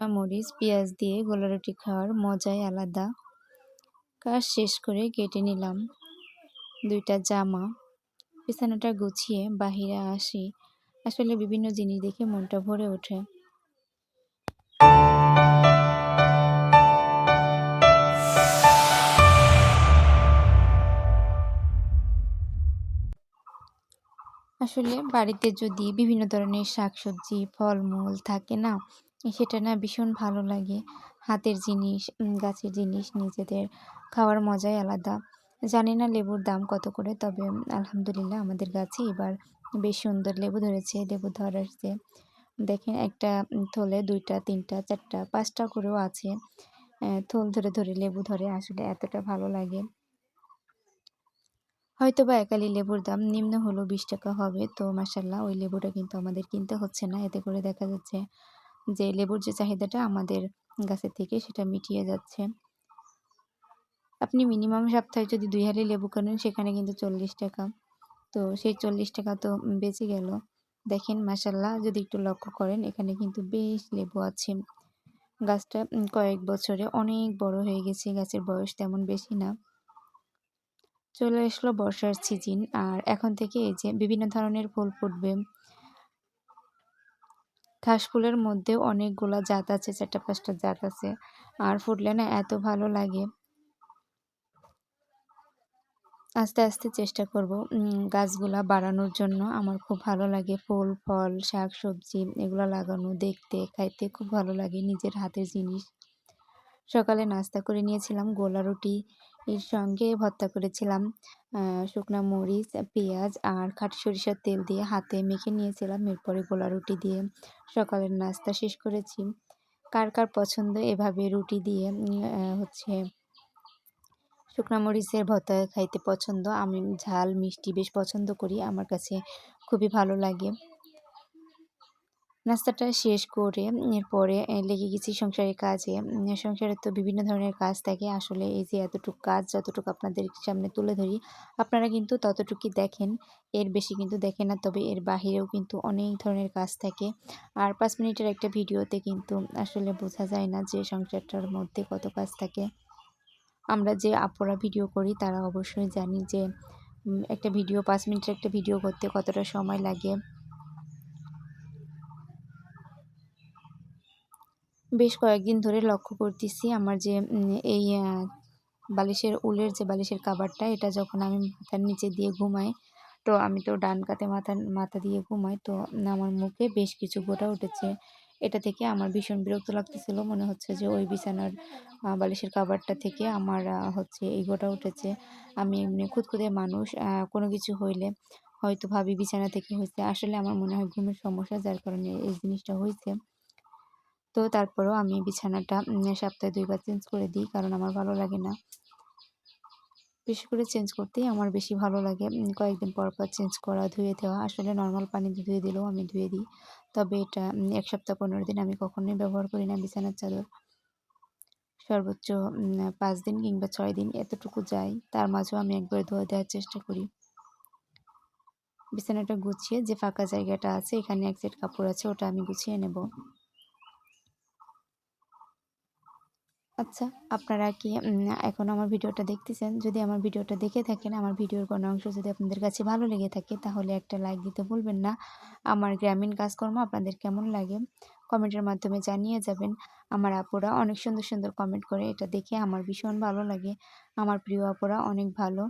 মরিচ, পেঁয়াজ দিয়ে গোলা রুটি খাওয়ার মজাই আলাদা। কাজ শেষ করে কেটে নিলাম ২টা জামা। বিছানাটা গুছিয়ে বাহিরে আসি। আসলে বিভিন্ন জিনিস দেখে মনটা ভরে ওঠে। আসলে বাড়িতে যদি বিভিন্ন ধরনের শাকসবজি, ফলমূল থাকে না, সেটা না ভীষণ ভালো লাগে। হাতের জিনিস, গাছের জিনিস নিজেদের খাওয়ার মজাই আলাদা। জানি না লেবুর দাম কত করে, তবে আলহামদুলিল্লাহ আমাদের গাছে এবার বেশ সুন্দর লেবু ধরেছে। লেবু ধরেছে দেখেন একটা থলে ২টা, ৩টা, ৪টা, ৫টা করেও আছে। থল ধরে, ধরে লেবু ধরে আসলে এতটা ভালো লাগে। হয়তোবা একালি লেবুর দাম নিম্ন হলেও ৳২০ হবে। তো মাশাআল্লাহ ওই লেবুটা কিন্তু আমাদের কিনতে হচ্ছে না। এতে করে দেখা যাচ্ছে যে লেবুর যে চাহিদাটা আমাদের গাছের থেকে সেটা মিটিয়ে যাচ্ছে। আপনি মিনিমাম সপ্তাহে যদি ২ হাঁড়ি লেবু কেনেন সেখানে কিন্তু ৳৪০। তো সেই ৳৪০ তো বেঁচে গেল। দেখেন মাশাআল্লাহ যদি একটু লক্ষ্য করেন এখানে কিন্তু বেশ লেবু আছে। গাছটা কয়েক বছরে অনেক বড় হয়ে গেছে। গাছের বয়স তেমন বেশি না। চলে আসলো বর্ষার সিজন আর এখন থেকে এই যে বিভিন্ন ধরনের ফুল ফুটবে। ঘাসফুলের মধ্যেও অনেকগুলা জাত আছে, ৪টা ৫টা জাত আছে। আর ফুটলে না এত ভালো লাগে। আস্তে, আস্তে চেষ্টা করব গাছগুলা বাড়ানোর জন্য। আমার খুব ভালো লাগে ফুল, ফল, শাকসবজি এগুলা লাগানো, দেখতে, খাইতে খুব ভালো লাগে নিজের হাতের জিনিস। সকালে নাস্তা করে নিয়েছিলাম গোলা রুটি, এর সঙ্গে ভর্তা করেছিলাম শুকনা মরিচ, পেঁয়াজ আর খাঁটি সরিষার তেল দিয়ে হাতে মেখে নিয়েছিলাম। এরপরে গোলা রুটি দিয়ে সকালের নাস্তা শেষ করেছি। কার, কার পছন্দ এভাবে রুটি দিয়ে হচ্ছে শুকনা মরিচের ভর্তা খাইতে পছন্দ। আমি ঝাল, মিষ্টি বেশ পছন্দ করি। আমার কাছে খুবই ভালো লাগে। নাস্তাটা শেষ করে এরপরে লেগে গেছি সংসারের কাজে। সংসারে তো বিভিন্ন ধরনের কাজ থাকে। আসলে এই যে এতটুকু কাজ যতটুকু আপনাদের সামনে তুলে ধরি, আপনারা কিন্তু ততটুকুই দেখেন। এর বেশি কিন্তু দেখেন না। তবে এর বাহিরেও কিন্তু অনেক ধরনের কাজ থাকে। আর ৫ মিনিটের একটা ভিডিওতে কিন্তু আসলে বোঝা যায় না যে সংসারটার মধ্যে কত কাজ থাকে। আমরা যে আপুরা ভিডিও করি তারা অবশ্যই জানি যে একটা ভিডিও ৫ মিনিটের একটা ভিডিও করতে কতটা সময় লাগে। বেশ কয়েকদিন ধরে লক্ষ্য করতেছি আমার যে এই বালিশের উলের যে বালিশের কাভারটা এটা যখন আমি মাথার নিচে দিয়ে ঘুমাই, তো আমি তো ডান কাতে মাথা দিয়ে ঘুমাই। তো আমার মুখে বেশ কিছু গোটা উঠেছে। এটা থেকে আমার ভীষণ বিরক্ত লাগতেছিল। মনে হচ্ছে যে ওই বিছানার বালিশের কাভারটা থেকে আমার হচ্ছে এই গোটা উঠেছে। আমি এমনি খুঁতখুঁতে মানুষ। কোনো কিছু হইলে হয়তো ভাবি বিছানা থেকে হইছে। আসলে আমার মনে হয় ঘুমের সমস্যা যার কারণে এই জিনিসটা হইছে। তো তারপরেও আমি বিছানাটা সপ্তাহে ২ বার চেঞ্জ করে দিই। কারণ আমার ভালো লাগে না। বিশেষ করে চেঞ্জ করতেই আমার বেশি ভালো লাগে। কয়েকদিন পর, পর চেঞ্জ করা, ধুয়ে দেওয়া। আসলে নরমাল পানিতে ধুয়ে দিলেও আমি ধুয়ে দিই। তবে এটা ১ সপ্তাহ ১৫ দিন আমি কখনোই ব্যবহার করি না বিছানার চাদর। সর্বোচ্চ ৫ দিন কিংবা ৬ দিন এতটুকু যায়। তার মাঝেও আমি একবার ধুয়ে দেওয়ার চেষ্টা করি। বিছানাটা গুছিয়ে যে ফাঁকা জায়গাটা আছে এখানে এক সেট কাপড় আছে ওটা আমি গুছিয়ে নেব। আচ্ছা, আপনারা কি এখনো আমার ভিডিওটা দেখতেছেন? যদি আমার ভিডিওটা দেখে থাকেন, আমার ভিডিওর কোনো অংশ যদি আপনাদের কাছে ভালো লেগে থাকে, তাহলে একটা লাইক দিতে ভুলবেন না। আমার গ্রামীণ কাজকর্ম আপনাদের কেমন লাগে? কমেন্টের মাধ্যমে জানিয়ে যাবেন। আমার আপুরা অনেক সুন্দর, সুন্দর কমেন্ট করে। এটা দেখে আমার ভীষণ ভালো লাগে। আমার প্রিয় আপুরা অনেক ভালো।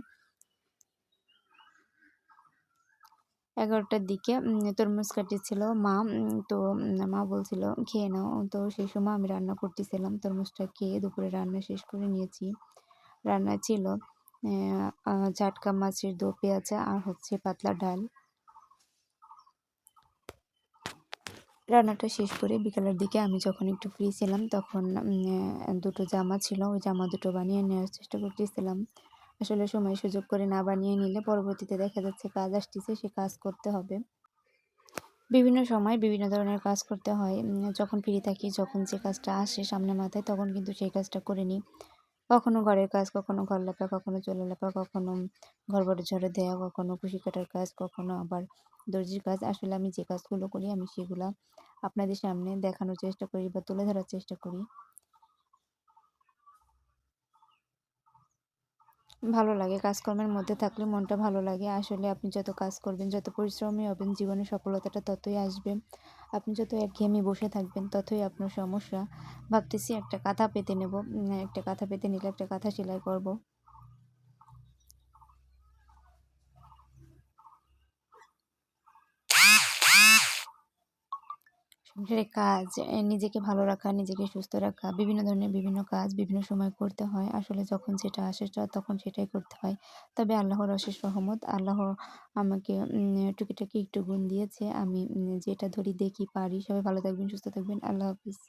11টার দিকে তরমুজ কাটতেছিল মা। তো মা বলছিল, "খেয়ে নাও।" তো সেই সময় আমি রান্না করতেছিলাম। তরমুজটা খেয়ে দুপুরে রান্না শেষ করে নিয়েছি। রান্না ছিল জাটকা মাছের দো পেঁয়াজা আর হচ্ছে পাতলা ডাল। রান্নাটা শেষ করে বিকালের দিকে আমি যখন একটু ফ্রি ছিলাম তখন ২ টো জামা ছিল। ওই জামা ২ টো বানিয়ে নেওয়ার চেষ্টা করতেছিলাম। আসলে সময় সুযোগ করে না বানিয়ে নিলে পরবর্তীতে দেখা যাচ্ছে কাজ আসতেছে, সে কাজ করতে হবে। বিভিন্ন সময় বিভিন্ন ধরনের কাজ করতে হয়। যখন ফ্রি থাকি, যখন যে কাজটা আসে সামনে মাথায় তখন কিন্তু সেই কাজটা করে নিই। কখনো ঘরের কাজ, কখনো ঘর লেপা, কখনো চুলা লেপা, কখনো ঘর-বাড়ি ঝাড়ু দেয়া, কখনো কুশি কাটার কাজ, কখনো আবার দর্জির কাজ। আসলে আমি যে কাজগুলো করি আমি সেগুলা আপনাদের সামনে দেখানোর চেষ্টা করি বা তুলে ধরার চেষ্টা করি। ভালো লাগে কাজকর্মের মধ্যে থাকলে মনটা ভালো লাগে। আসলে আপনি যত কাজ করবেন, যত পরিশ্রমী হবেন জীবনে সফলতাটা ততই আসবে। আপনি যত একঘেয়েমি বসে থাকবেন ততই আপনার সমস্যা। ভাবতেছি একটা কাঁথা পেতে নেব। একটা কাঁথা পেতে নিলে একটা কাঁথা সেলাই করব। সংসারের কাজ, নিজেকে ভালো রাখা, নিজেকে সুস্থ রাখা, বিভিন্ন ধরনের বিভিন্ন কাজ বিভিন্ন সময় করতে হয়। আসলে যখন যেটা আসে তখন সেটাই করতে হয়। তবে আল্লাহর অশেষ রহমত, আল্লাহ আমাকে টুকিটাকি একটু গুণ দিয়েছে। আমি যেটা ধরি, দেখি, পারি। সবাই ভালো থাকবেন, সুস্থ থাকবেন। আল্লাহ হাফিজ।